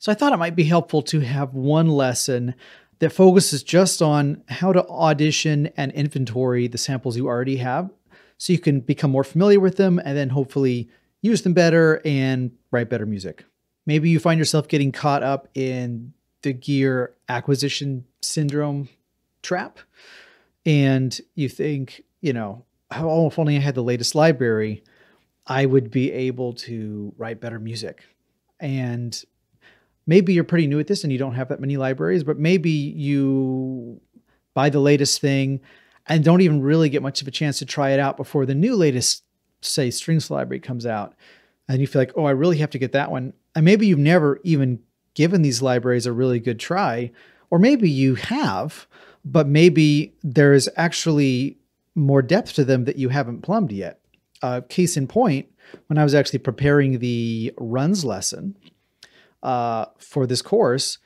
So I thought it might be helpful to have one lesson that focuses just on how to audition and inventory the samples you already have so you can become more familiar with them and then hopefully use them better and write better music. Maybe you find yourself getting caught up in the gear acquisition syndrome trap and you think, oh, if only I had the latest library, I would be able to write better music. And maybe you're pretty new at this and you don't have that many libraries, but maybe you buy the latest thing and don't even really get much of a chance to try it out before the new latest, say, strings library comes out. And you feel like, oh, I really have to get that one. And maybe you've never even given these libraries a really good try, or maybe you have, but maybe there's actually more depth to them that you haven't plumbed yet. Case in point, when I was actually preparing the runs lesson for this course,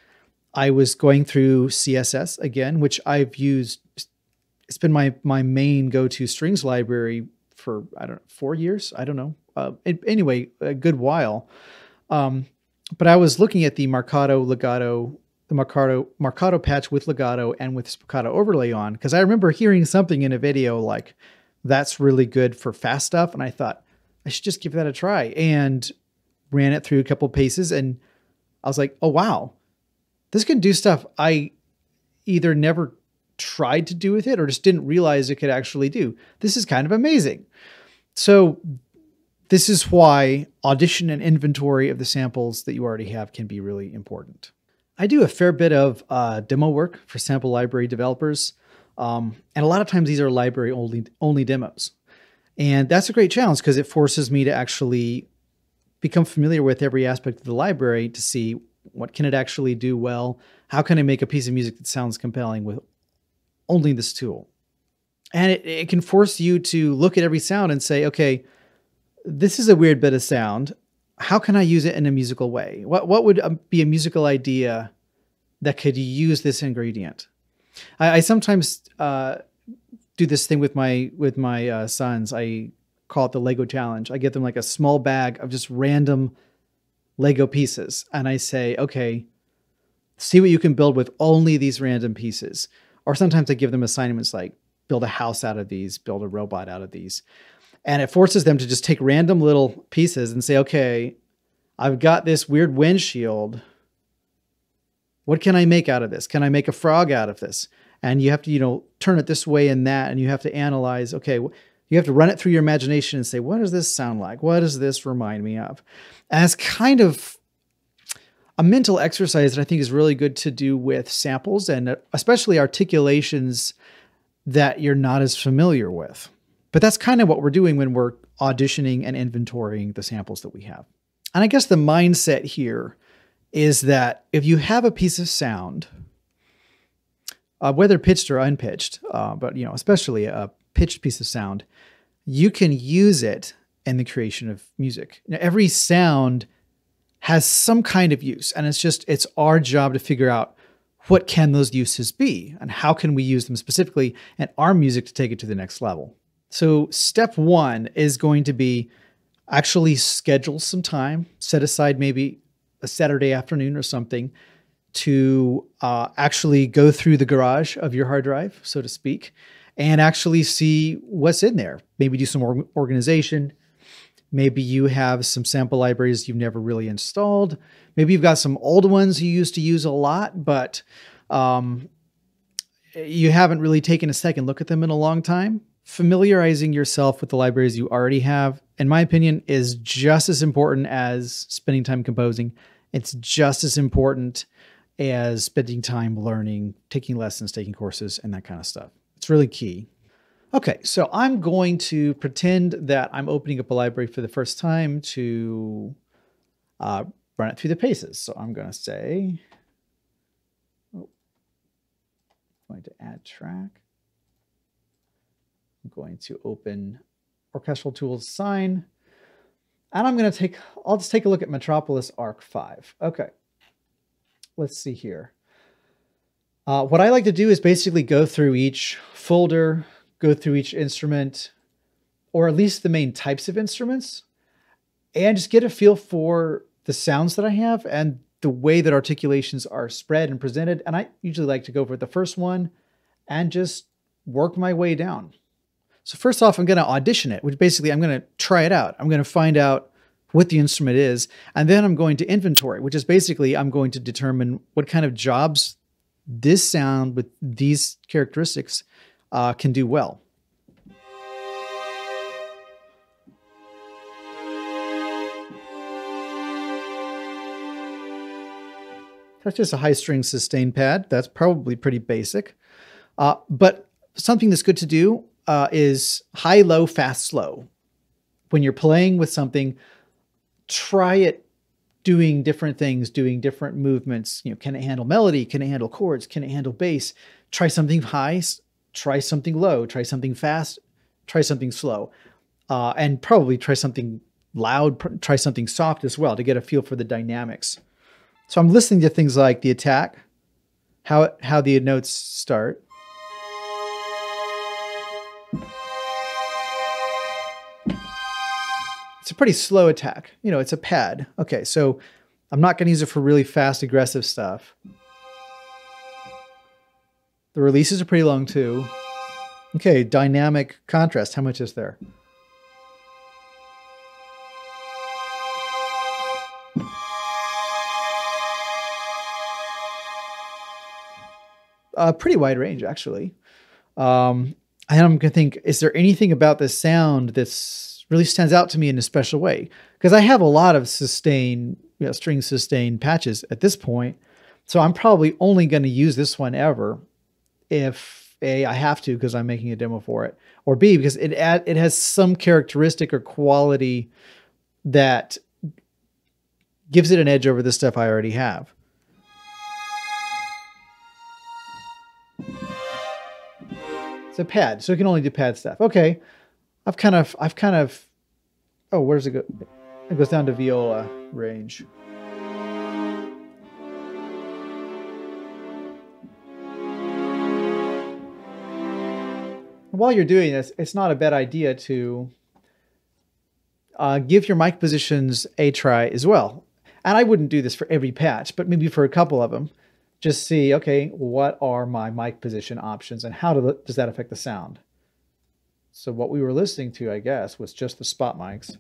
I was going through CSS again, which I've used. It's been my main go-to strings library for, 4 years. I don't know. Anyway, a good while. But I was looking at the Marcato legato, the Marcato patch with legato and with spiccato overlay on, because I remember hearing something in a video like, that's really good for fast stuff. And I thought, I should just give that a try, and ran it through a couple paces. And I was like, oh, wow, this can do stuff I either never tried to do with it or just didn't realize it could actually do. This is kind of amazing. So this is why audition and inventory of the samples that you already have can be really important. I do a fair bit of demo work for sample library developers. And a lot of times these are library only demos. And that's a great challenge because it forces me to actually become familiar with every aspect of the library to see what can it actually do well. How can I make a piece of music that sounds compelling with only this tool? And it can force you to look at every sound and say, okay, this is a weird bit of sound. How can I use it in a musical way? What would be a musical idea that could use this ingredient? I sometimes do this thing with my sons. I call it the Lego challenge. I get them like a small bag of just random Lego pieces. And I say, okay, see what you can build with only these random pieces. Or sometimes I give them assignments like build a house out of these, build a robot out of these. And it forces them to just take random little pieces and say, okay, I've got this weird windshield. What can I make out of this? Can I make a frog out of this? And you have to, turn it this way and that. And you have to analyze, okay, you have to run it through your imagination and say, what does this sound like? What does this remind me of? And it's kind of a mental exercise that I think is really good to do with samples and especially articulations that you're not as familiar with. But that's kind of what we're doing when we're auditioning and inventorying the samples that we have. And I guess the mindset here is that if you have a piece of sound, whether pitched or unpitched, but especially a pitched piece of sound, you can use it in the creation of music. Now, every sound has some kind of use, and it's our job to figure out what can those uses be and how can we use them specifically in our music to take it to the next level. So step one is going to be actually schedule some time, set aside maybe a Saturday afternoon or something to actually go through the garage of your hard drive, so to speak, and actually see what's in there. Maybe do some organization. Maybe you have some sample libraries you've never really installed. Maybe you've got some old ones you used to use a lot, but you haven't really taken a second look at them in a long time. Familiarizing yourself with the libraries you already have, in my opinion, is just as important as spending time composing. It's just as important as spending time learning, taking lessons, taking courses, and that kind of stuff. It's really key. Okay, so I'm going to pretend that I'm opening up a library for the first time to run it through the paces. So I'm going to say, going to add track. I'm going to open Orchestral Tools Sign. And I'll just take a look at Metropolis Arc 5. Okay, let's see here. What I like to do is basically go through each folder, go through each instrument, or at least the main types of instruments, and just get a feel for the sounds that I have and the way that articulations are spread and presented. And I usually like to go for the first one and just work my way down. So first off, I'm going to audition it, which basically I'm going to try it out. I'm going to find out what the instrument is. And then I'm going to inventory, which is basically I'm going to determine what kind of jobs this sound with these characteristics can do well. That's just a high string sustain pad. That's probably pretty basic. But something that's good to do is high, low, fast, slow. When you're playing with something, try it doing different things, doing different movements. You know, can it handle melody? Can it handle chords? Can it handle bass? Try something high, try something low, try something fast, try something slow. And probably try something loud, try something soft as well to get a feel for the dynamics. So I'm listening to things like the attack, how the notes start. It's a pretty slow attack. You know, it's a pad. Okay, so I'm not going to use it for really fast, aggressive stuff. The releases are pretty long too. Okay, dynamic contrast. How much is there? Pretty wide range, actually. And I'm going to think, is there anything about this sound that's really stands out to me in a special way? Because I have a lot of sustain, you know, string sustain patches at this point. So I'm probably only going to use this one ever if A, I have to because I'm making a demo for it, or B, because it has some characteristic or quality that gives it an edge over the stuff I already have. It's a pad, so it can only do pad stuff. Okay, I've kind of, oh, where does it go? It goes down to viola range. While you're doing this, it's not a bad idea to give your mic positions a try as well. And I wouldn't do this for every patch, but maybe for a couple of them. Just see, okay, what are my mic position options and how does that affect the sound? So what we were listening to, I guess, was just the spot mics.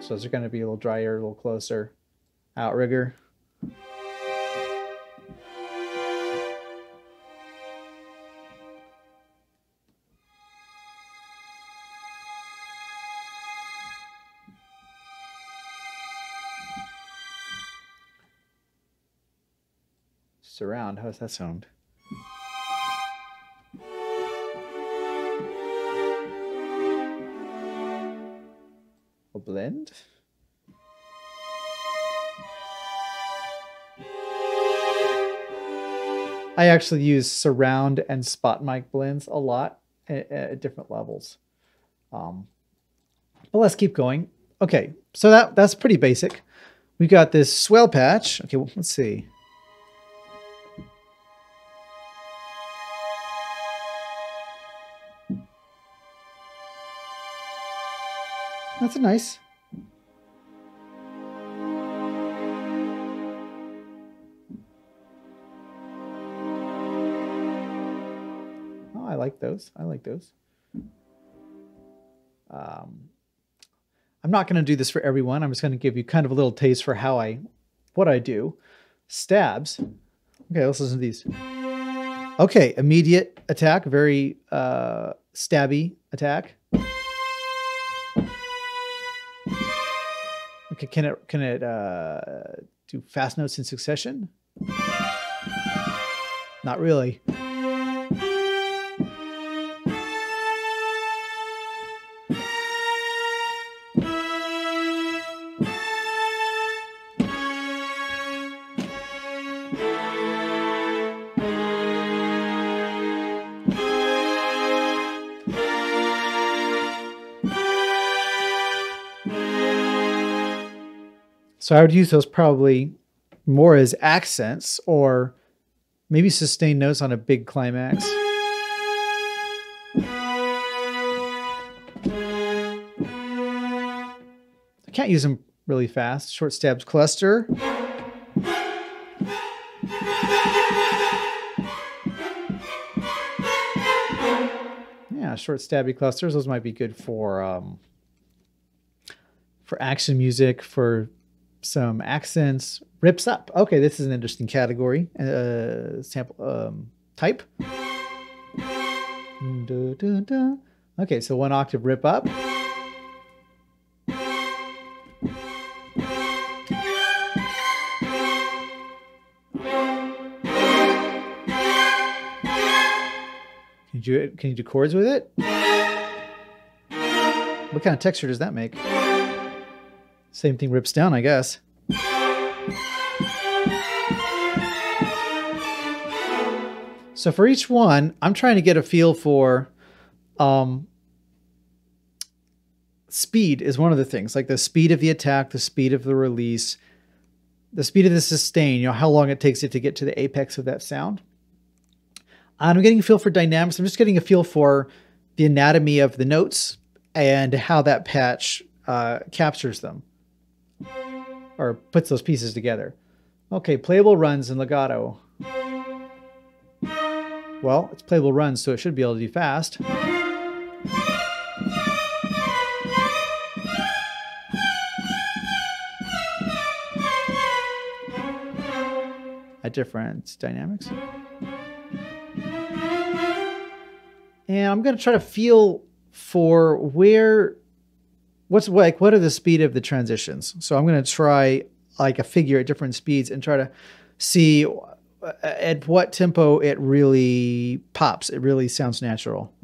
So those are going to be a little drier, a little closer. Outrigger. Surround, how does that sound? A blend? I actually use surround and spot mic blends a lot at different levels. But let's keep going. Okay, so that's pretty basic. We got this swell patch. Okay, well, let's see. That's a nice. Oh, I like those. I like those. I'm not going to do this for everyone. I'm just going to give you kind of a little taste for what I do. Stabs. Okay, let's listen to these. Okay, immediate attack, very stabby attack. Okay, can it do fast notes in succession? Not really. So I would use those probably more as accents or maybe sustained notes on a big climax. I can't use them really fast. Short stabs cluster. Yeah, short stabby clusters. Those might be good for action music, for some accents. Rips up. Okay, this is an interesting category. Sample type. Okay, so 1 octave rip up. Can you do chords with it? What kind of texture does that make? Same thing rips down, I guess. So for each one, I'm trying to get a feel for speed is one of the things, like the speed of the attack, the speed of the release, the speed of the sustain, you know, how long it takes it to get to the apex of that sound. I'm getting a feel for dynamics. I'm just getting a feel for the anatomy of the notes and how that patch captures them or puts those pieces together. Okay, playable runs and legato. Well, it's playable runs, so it should be able to do fast. At different dynamics. And I'm going to try to feel for what are the speed of the transitions. So I'm going to try like a figure at different speeds and try to see at what tempo it really pops. It really sounds natural.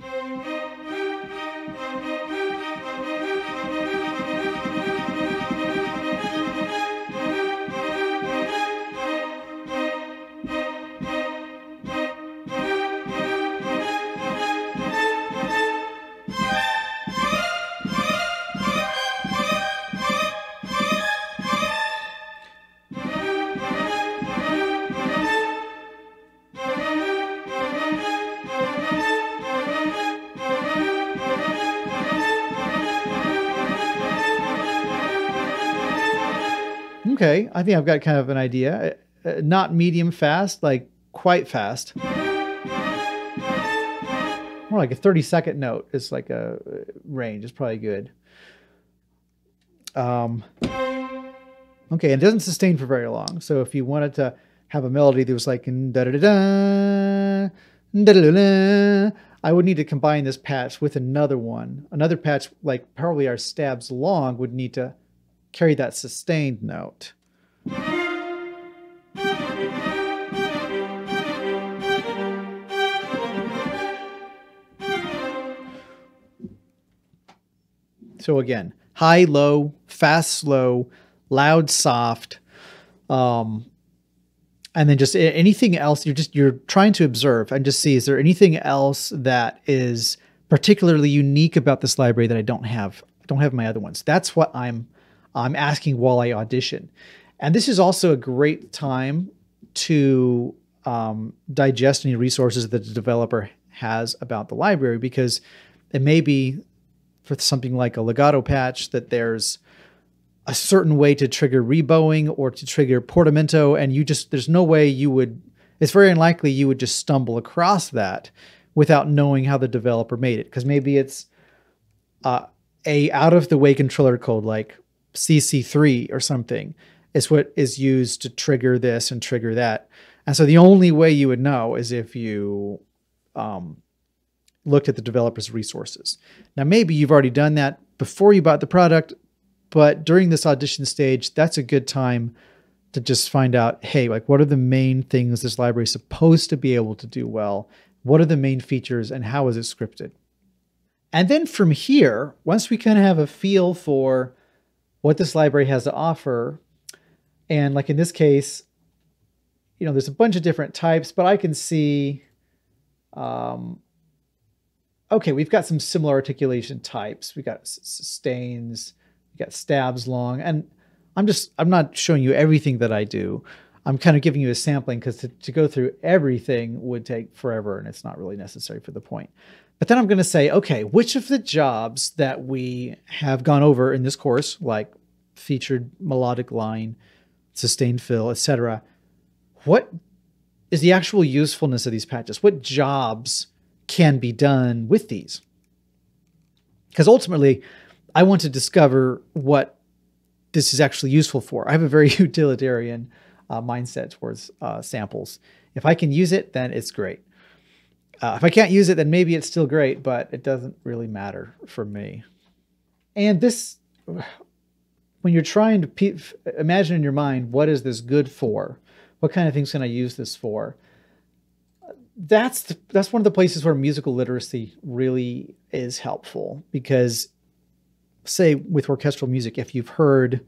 Okay, I think I've got kind of an idea. Not medium fast, like quite fast. More like a 30-second note is like a range. It's probably good. Okay, it doesn't sustain for very long. So if you wanted to have a melody that was like da-da-da-da, da-da-da-da, I would need to combine this patch with another one. Another patch, like probably our stabs long, would need to carry that sustained note. So again, high, low, fast, slow, loud, soft, and then just anything else. You're trying to observe and just see, is there anything else that is particularly unique about this library that I don't have? I don't have in my other ones. That's what I'm asking while I audition. And this is also a great time to digest any resources that the developer has about the library, because it may be for something like a legato patch that there's a certain way to trigger rebowing or to trigger portamento, and there's no way it's very unlikely you would just stumble across that without knowing how the developer made it. Because maybe it's a out of the way controller code like CC3 or something is what is used to trigger this and trigger that. And so the only way you would know is if you looked at the developer's resources. Now, maybe you've already done that before you bought the product, but during this audition stage, that's a good time to just find out, hey, like, what are the main things this library is supposed to be able to do well? What are the main features and how is it scripted? And then from here, once we kind of have a feel for what this library has to offer, and like in this case, you know, there's a bunch of different types, but I can see, okay, we've got some similar articulation types. We got sustains, we got stabs long, and I'm not showing you everything that I do. I'm kind of giving you a sampling because to go through everything would take forever and it's not really necessary for the point. But then I'm going to say, okay, which of the jobs that we have gone over in this course, like featured melodic line, sustained fill, etc. What is the actual usefulness of these patches? What jobs can be done with these? Because ultimately, I want to discover what this is actually useful for. I have a very utilitarian mindset towards samples. If I can use it, then it's great. If I can't use it, then maybe it's still great, but it doesn't really matter for me. And this, when you're trying to imagine in your mind, what is this good for? What kind of things can I use this for? That's one of the places where musical literacy really is helpful, because say with orchestral music, if you've heard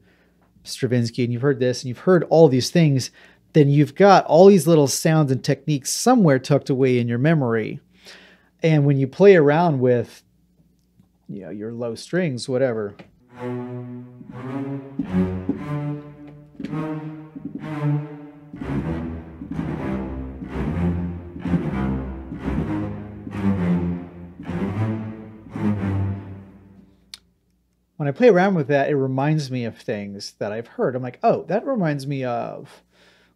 Stravinsky and you've heard this and you've heard all these things, then you've got all these little sounds and techniques somewhere tucked away in your memory. And when you play around with, you know, your low strings, whatever, when I play around with that, it reminds me of things that I've heard. I'm like, oh, that reminds me of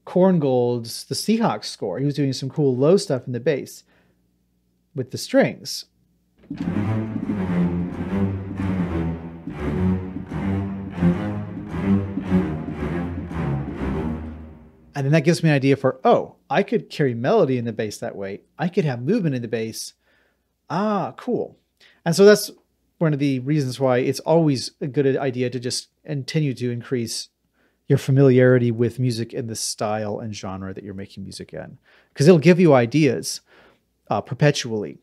Korngold's The Seahawks score. He was doing some cool low stuff in the bass with the strings. And then that gives me an idea for, oh, I could carry melody in the bass that way. I could have movement in the bass. Ah, cool. And so that's one of the reasons why it's always a good idea to just continue to increase your familiarity with music in the style and genre that you're making music in, because it'll give you ideas perpetually.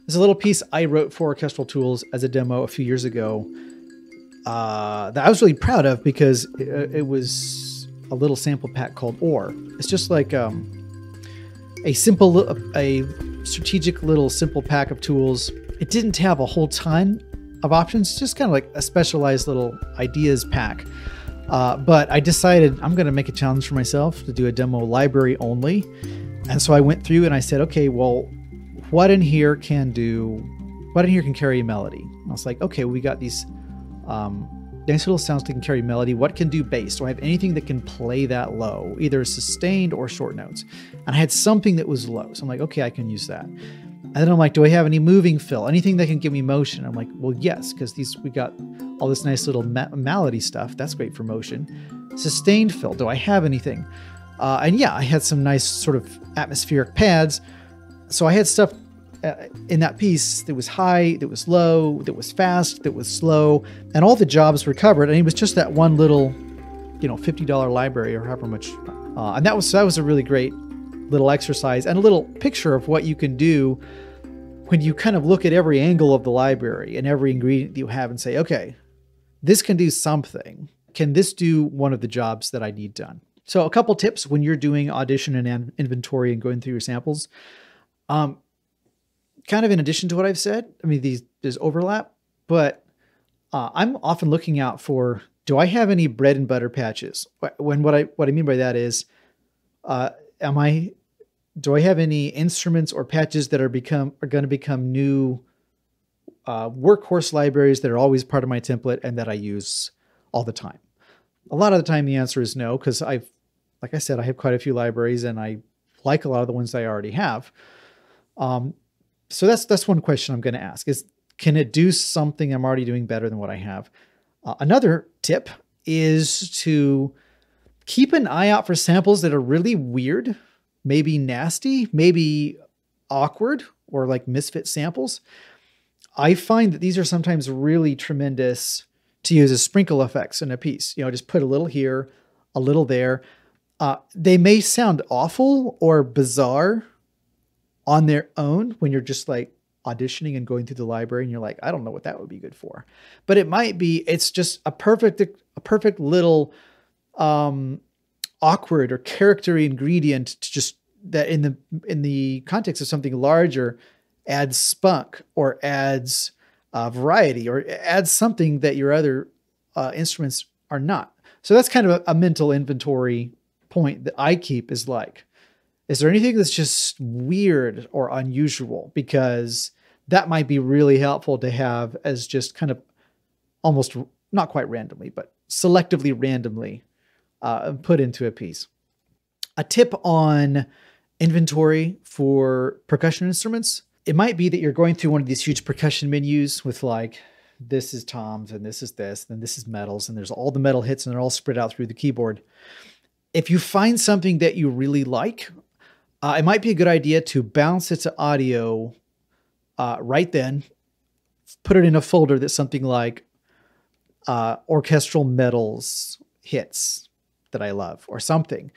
There's a little piece I wrote for Orchestral Tools as a demo a few years ago that I was really proud of, because it was a little sample pack called Or. It's just like a strategic little simple pack of tools. It didn't have a whole ton of options, just kind of like a specialized little ideas pack. But I decided I'm going to make a challenge for myself to do a demo library only. And so I went through and I said, okay, well, what in here can carry a melody? And I was like, okay, we got these nice little sounds that can carry melody. What can do bass? Do I have anything that can play that low, either sustained or short notes? And I had something that was low. So I'm like, okay, I can use that. And then I'm like, do I have any moving fill? Anything that can give me motion? I'm like, well, yes, because we got all this nice little melody stuff. That's great for motion. Sustained fill. Do I have anything? And yeah, I had some nice sort of atmospheric pads. So I had stuff in that piece that was high, that was low, that was fast, that was slow, and all the jobs were covered. And it was just that one little, $50 library or however much. And that was a really great little exercise and a little picture of what you can do when you kind of look at every angle of the library and every ingredient that you have and say, okay, this can do something. Can this do one of the jobs that I need done? So a couple tips when you're doing Audition and Inventory and going through your samples. Kind of in addition to what I've said, I mean, there's overlap, but I'm often looking out for, do I have any bread and butter patches? What I mean by that is, do I have any instruments or patches that are going to become new workhorse libraries that are always part of my template and that I use all the time? A lot of the time the answer is no, because like I said, I have quite a few libraries and I like a lot of the ones that I already have. So that's one question I'm going to ask is, can it do something I'm already doing better than what I have? Another tip is to keep an eye out for samples that are really weird, maybe nasty, maybe awkward, or like misfit samples. I find that these are sometimes really tremendous to use as sprinkle effects in a piece. Just put a little here, a little there. They may sound awful or bizarre on their own when you're just like auditioning and going through the library and you're like, I don't know what that would be good for. But it's just a perfect little awkward or character ingredient to just that in the context of something larger adds spunk or adds variety or adds something that your other instruments are not. So that's kind of a mental inventory point that I keep is like, is there anything that's just weird or unusual? Because that might be really helpful to have as just kind of almost not quite randomly, but selectively randomly put into a piece. A tip on inventory for percussion instruments. It might be that you're going through one of these huge percussion menus with like, this is toms and this is this, and this is metals, and there's all the metal hits and they're all spread out through the keyboard. If you find something that you really like, it might be a good idea to bounce it to audio right then, put it in a folder that's something like orchestral metals hits that I love or something.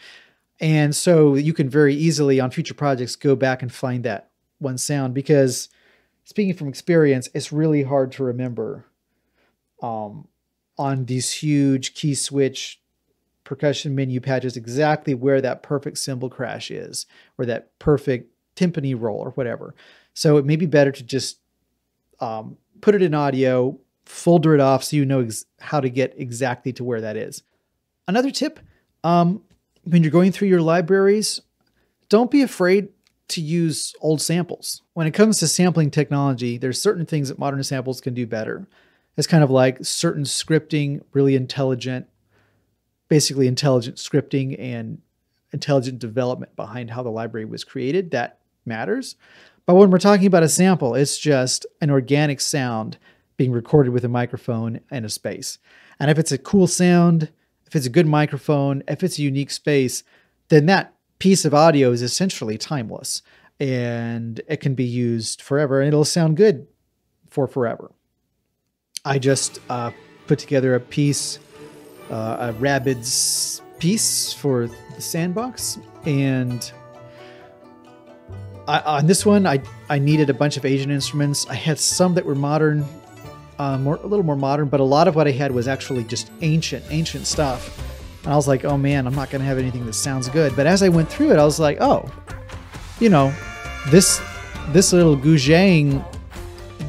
And so you can very easily on future projects go back and find that one sound, because speaking from experience, it's really hard to remember on these huge key switch percussion menu patches exactly where that perfect cymbal crash is or that perfect timpani roll or whatever. So it may be better to just put it in audio, folder it off so you know how to get exactly to where that is. Another tip, when you're going through your libraries, don't be afraid to use old samples. When it comes to sampling technology, there's certain things that modern samples can do better. It's kind of like certain scripting, really intelligent, basically intelligent scripting and intelligent development behind how the library was created. That matters. But when we're talking about a sample, it's just an organic sound being recorded with a microphone and a space. And if it's a cool sound, if it's a good microphone, if it's a unique space, then that piece of audio is essentially timeless and it can be used forever and it'll sound good for forever. I just put together a piece, a Rabbids piece for the Sandbox, and on this one, I needed a bunch of Asian instruments. I had some that were modern, a little more modern, but a lot of what I had was actually just ancient stuff. And I was like, oh man, I'm not going to have anything that sounds good. But as I went through it, I was like, oh, you know, this little Guzhang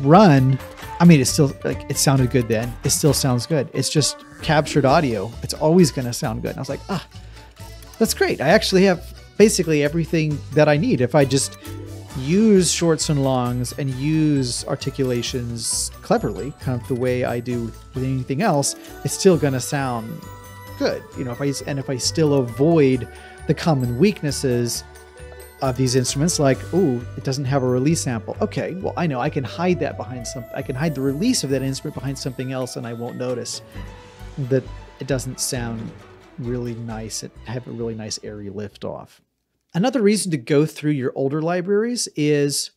run, I mean, it's still like, it sounded good then. It still sounds good. It's just captured audio. It's always going to sound good. And I was like, that's great. I actually have basically everything that I need. If I just use shorts and longs and use articulations cleverly, kind of the way I do with anything else, it's still going to sound good. You know, if I still avoid the common weaknesses of these instruments, like, oh, it doesn't have a release sample. Okay, well, I know I can hide that behind I can hide the release of that instrument behind something else and I won't notice that it doesn't sound really nice. It have a really nice airy lift off. Another reason to go through your older libraries is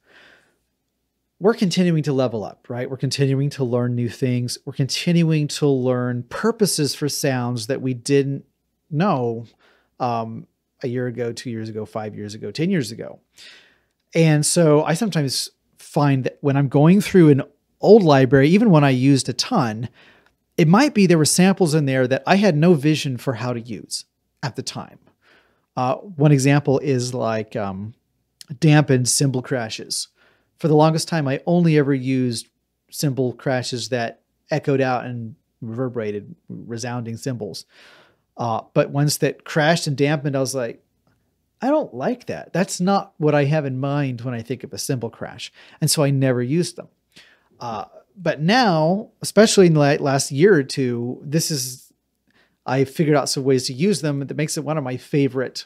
we're continuing to level up, right? We're continuing to learn new things. We're continuing to learn purposes for sounds that we didn't know a year ago, 2 years ago, 5 years ago, 10 years ago. And so I sometimes find that when I'm going through an old library, even when I used a ton, it might be there were samples in there that I had no vision for how to use at the time. One example is like dampened cymbal crashes. For the longest time, I only ever used cymbal crashes that echoed out and reverberated, resounding cymbals. But once that crashed and dampened, I was like, I don't like that. That's not what I have in mind when I think of a cymbal crash. And so I never used them. But now, especially in the last year or two, I figured out some ways to use them that makes it one of my favorite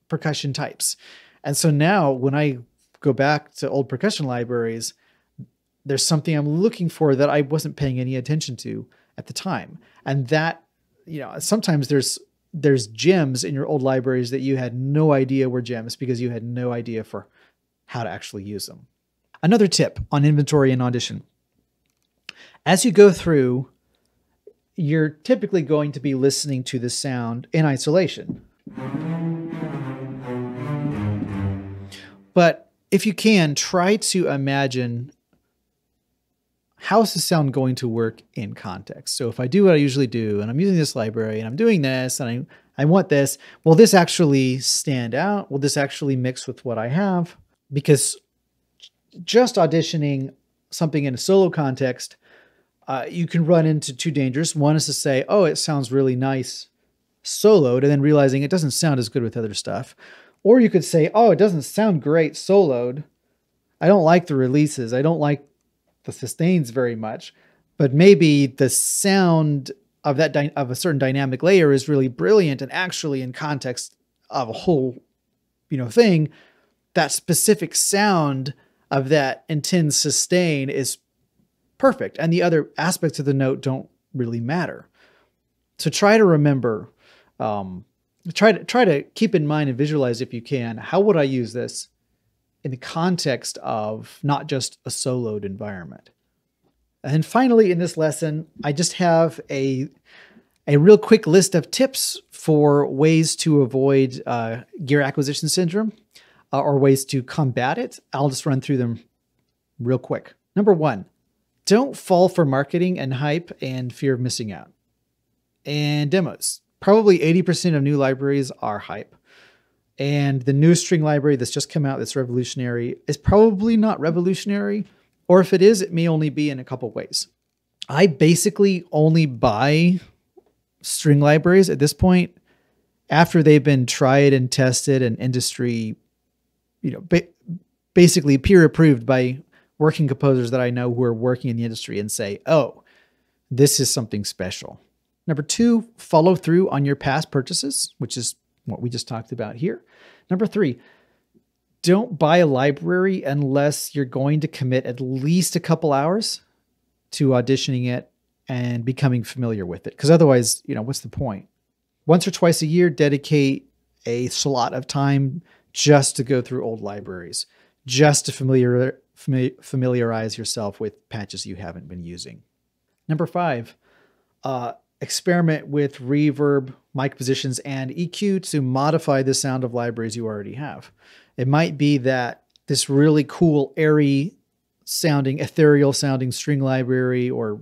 percussion types. And so now when I go back to old percussion libraries, there's something I'm looking for that I wasn't paying any attention to at the time. And that, you know, sometimes there's gems in your old libraries that you had no idea were gems because you had no idea for how to actually use them. Another tip on inventory and Audition. As you go through, you're typically going to be listening to the sound in isolation. But if you can, try to imagine how is the sound going to work in context. So if I do what I usually do, and I'm using this library, and I'm doing this, and I want this, will this actually stand out? Will this actually mix with what I have? Because just auditioning something in a solo context, you can run into two dangers. One is to say, oh, it sounds really nice soloed, and then realizing it doesn't sound as good with other stuff. Or you could say, oh, it doesn't sound great soloed. I don't like the releases. I don't like the sustains very much, but maybe the sound of of a certain dynamic layer is really brilliant, and actually in context of a whole, thing, that specific sound of that intense sustain is perfect, and the other aspects of the note don't really matter. So try to remember, try to keep in mind and visualize, if you can, how would I use this in the context of not just a soloed environment. And finally, in this lesson, I just have a real quick list of tips for ways to avoid gear acquisition syndrome, or ways to combat it. I'll just run through them real quick. Number one, don't fall for marketing and hype and fear of missing out. And demos. Probably 80% of new libraries are hype. And the new string library that's just come out that's revolutionary is probably not revolutionary. Or if it is, it may only be in a couple ways. I basically only buy string libraries at this point after they've been tried and tested and industry, basically peer approved by working composers that I know who are working in the industry and say, oh, this is something special. Number two, follow through on your past purchases, which is what we just talked about here. Number three, don't buy a library unless you're going to commit at least a couple hours to auditioning it and becoming familiar with it. Because otherwise, what's the point? Once or twice a year, dedicate a slot of time just to go through old libraries, just to familiarize yourself with patches you haven't been using. Number five, experiment with reverb, mic positions, and EQ to modify the sound of libraries you already have. It might be that this really cool, airy sounding, ethereal sounding string library or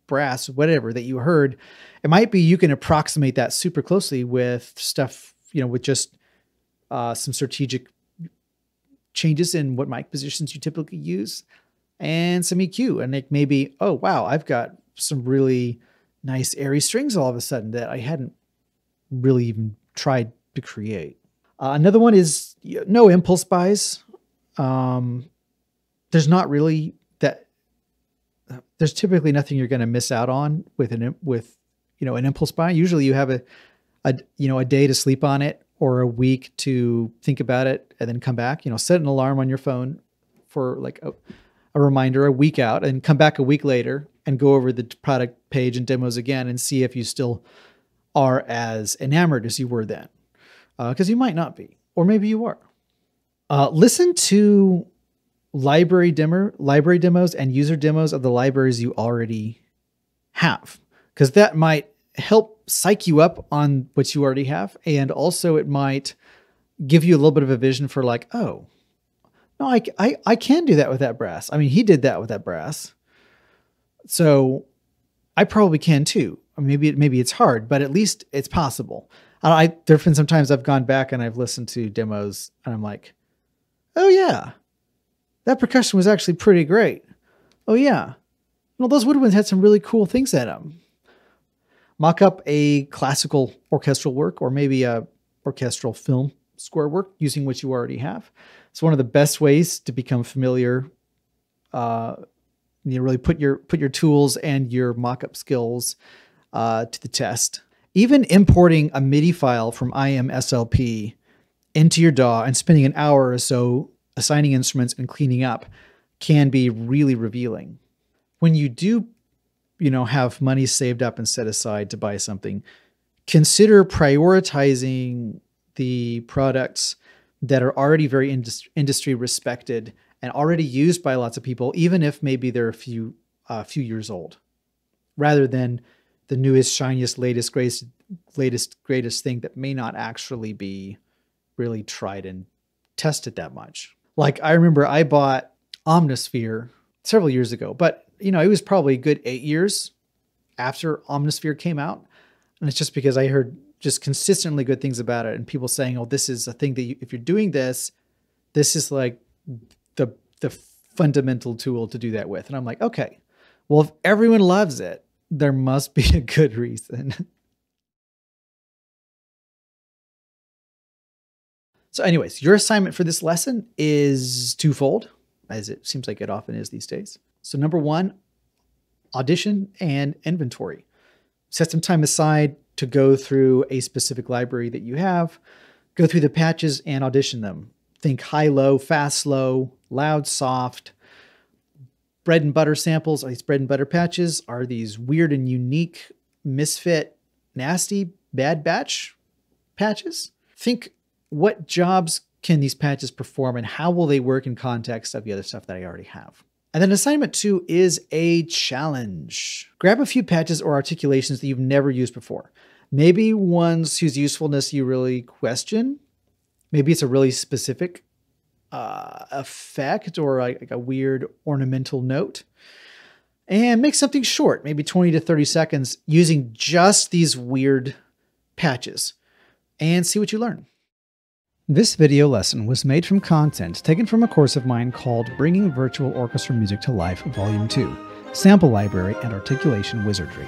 brass, whatever that you heard, it might be you can approximate that super closely with stuff, with just some strategic changes in what mic positions you typically use and some EQ. And it may be, oh, wow, I've got some really nice airy strings all of a sudden that I hadn't really even tried to create. Another one is no impulse buys. There's not really that. There's typically nothing you're going to miss out on with an impulse buy. Usually you have a day to sleep on it or a week to think about it and then come back. Set an alarm on your phone for like a reminder a week out, and come back a week later and go over the product page and demos again and see if you still are as enamored as you were then. Because you might not be, or maybe you are. Listen to library demos and user demos of the libraries you already have, because that might help psych you up on what you already have. And also it might give you a little bit of a vision for like, oh, no, I can do that with that brass. I mean, he did that with that brass. So I probably can too. Or maybe it's hard, but at least it's possible. There've been some times I've gone back and I've listened to demos and I'm like, oh yeah, that percussion was actually pretty great. Oh yeah. Well, those woodwinds had some really cool things in them. Mock up a classical orchestral work or maybe a orchestral film score work using what you already have. It's one of the best ways to become familiar. Really put your tools and your mock-up skills to the test. Even importing a MIDI file from IMSLP into your DAW and spending an hour or so assigning instruments and cleaning up can be really revealing. When you do, have money saved up and set aside to buy something, consider prioritizing the products that are already very industry respected and already used by lots of people, even if maybe they're a few years old, rather than the newest, shiniest, latest, greatest thing that may not actually be really tried and tested that much. Like I remember I bought Omnisphere several years ago, but it was probably a good 8 years after Omnisphere came out. And it's just because I heard just consistently good things about it and people saying, oh, this is a thing that if you're doing this is like the fundamental tool to do that with. And I'm like, okay, well, if everyone loves it, there must be a good reason. So anyways, your assignment for this lesson is twofold, as it seems like it often is these days. So number one, Audition and Inventory. Set some time aside to go through a specific library that you have, go through the patches and audition them. Think high-low, fast-slow, loud, soft. Bread and butter samples, these bread and butter patches, are these weird and unique, misfit, nasty, bad batch patches. Think, what jobs can these patches perform and how will they work in context of the other stuff that I already have? And then assignment 2 is a challenge. Grab a few patches or articulations that you've never used before. Maybe ones whose usefulness you really question. Maybe it's a really specific effect or like a weird ornamental note. And make something short, maybe 20 to 30 seconds, using just these weird patches, and see what you learn. This video lesson was made from content taken from a course of mine called Bringing Virtual Orchestra Music to Life, Volume 2, Sample Library and Articulation Wizardry.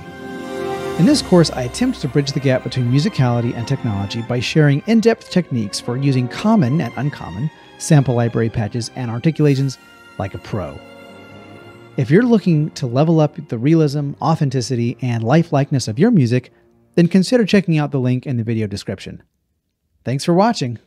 In this course, I attempt to bridge the gap between musicality and technology by sharing in-depth techniques for using common and uncommon sample library patches and articulations like a pro. If you're looking to level up the realism, authenticity, and lifelikeness of your music, then consider checking out the link in the video description. Thanks for watching.